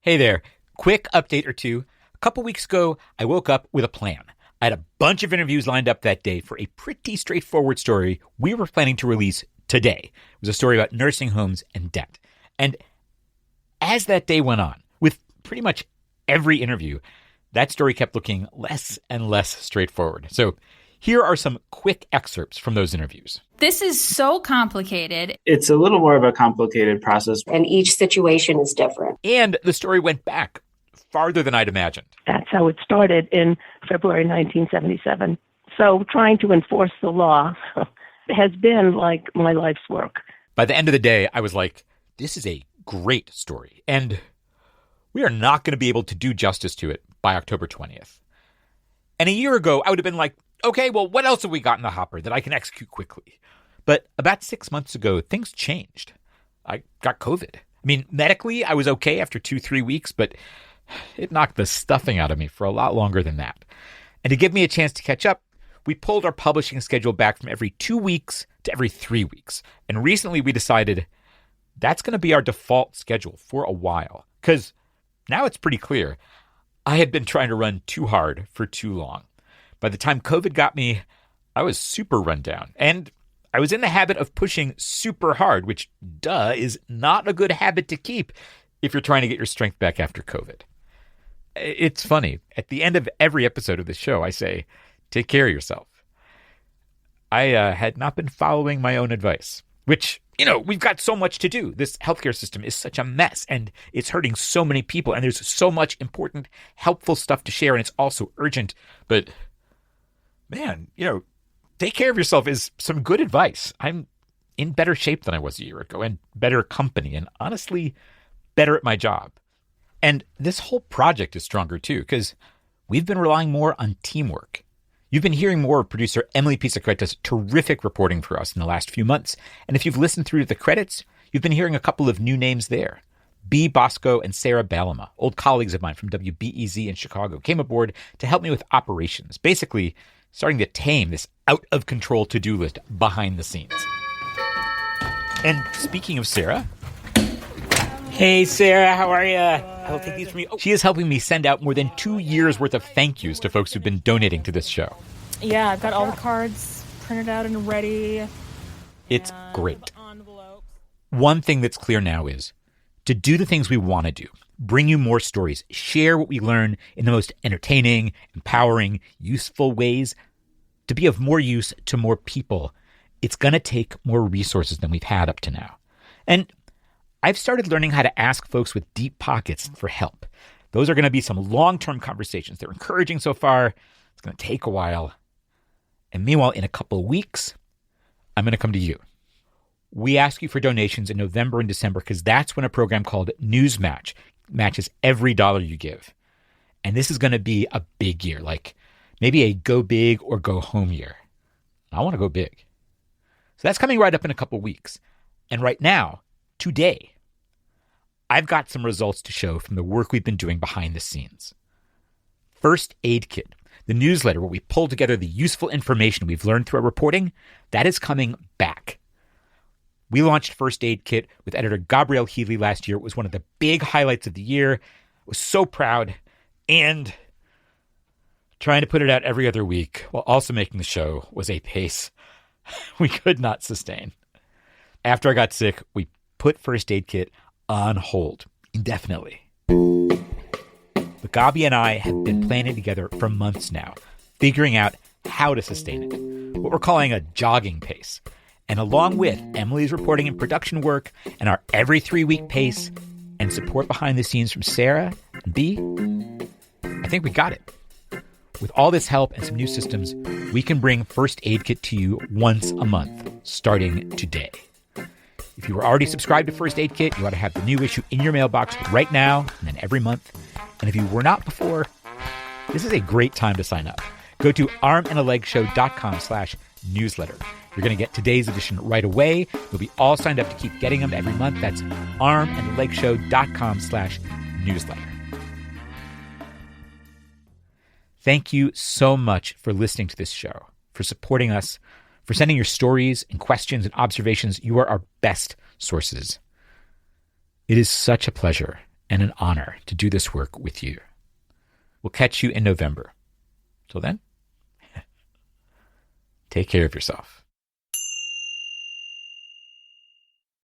Hey there. Quick update or two. A couple weeks ago, I woke up with a plan. I had a bunch of interviews lined up that day for a pretty straightforward story we were planning to release today. It was a story about nursing homes and debt. And as that day went on, with pretty much every interview, that story kept looking less and less straightforward. So here are some quick excerpts from those interviews. This is so complicated. It's a little more of a complicated process. And each situation is different. And the story went back farther than I'd imagined. That's how it started in February 1977. So trying to enforce the law has been like my life's work. By the end of the day, I was like, this is a great story. And we are not going to be able to do justice to it by October 20th. And a year ago, I would have been like, okay, well, what else have we got in the hopper that I can execute quickly? But about 6 months ago, things changed. I got COVID. I mean, medically, I was okay after 2-3 weeks, but it knocked the stuffing out of me for a lot longer than that. And to give me a chance to catch up, we pulled our publishing schedule back from every 2 weeks to every 3 weeks. And recently we decided that's going to be our default schedule for a while. Because now it's pretty clear. I had been trying to run too hard for too long. By the time COVID got me, I was super run down. And I was in the habit of pushing super hard, which, is not a good habit to keep if you're trying to get your strength back after COVID. It's funny. At the end of every episode of this show, I say, take care of yourself. I had not been following my own advice, which, we've got so much to do. This healthcare system is such a mess, and it's hurting so many people, and there's so much important, helpful stuff to share, and it's also urgent. But, man, take care of yourself is some good advice. I'm in better shape than I was a year ago, and better company, and honestly, better at my job. And this whole project is stronger too, because we've been relying more on teamwork. You've been hearing more of producer Emily Pisacreta's terrific reporting for us in the last few months. And if you've listened through to the credits, you've been hearing a couple of new names there. Bea Bosco and Sarah Balama, old colleagues of mine from WBEZ in Chicago, came aboard to help me with operations, basically starting to tame this out-of-control to-do list behind the scenes. And speaking of Sarah... Hey, Sarah, how are you? I'll take these from you. She is helping me send out more than 2 years' worth of thank yous to folks who've been donating to this show. Yeah, I've got all the cards printed out and ready. It's great. One thing that's clear now is to do the things we want to do, bring you more stories, share what we learn in the most entertaining, empowering, useful ways, to be of more use to more people. It's going to take more resources than we've had up to now. And I've started learning how to ask folks with deep pockets for help. Those are going to be some long-term conversations. They're encouraging so far. It's going to take a while. And meanwhile, in a couple of weeks, I'm going to come to you. We ask you for donations in November and December because that's when a program called Newsmatch matches every dollar you give. And this is going to be a big year, like maybe a go big or go home year. I want to go big. So that's coming right up in a couple of weeks. And right now, today, I've got some results to show from the work we've been doing behind the scenes. First Aid Kit, the newsletter where we pull together the useful information we've learned through our reporting, that is coming back. We launched First Aid Kit with editor Gabrielle Healy last year. It was one of the big highlights of the year. I was so proud, and trying to put it out every other week while also making the show was a pace we could not sustain. After I got sick, we put First Aid Kit on hold indefinitely. But Gabi and I have been planning together for months now, figuring out how to sustain it, what we're calling a jogging pace. And along with Emily's reporting and production work and our every 3-week pace and support behind the scenes from Sarah and Bea, I think we got it. With all this help and some new systems, we can bring First Aid Kit to you once a month, starting today. If you were already subscribed to First Aid Kit, you ought to have the new issue in your mailbox right now and then every month. And if you were not before, this is a great time to sign up. Go to armandalegshow.com/newsletter. You're going to get today's edition right away. You'll be all signed up to keep getting them every month. That's armandalegshow.com/newsletter. Thank you so much for listening to this show, for supporting us, for sending your stories and questions and observations. You are our best sources. It is such a pleasure and an honor to do this work with you. We'll catch you in November. Till then, take care of yourself.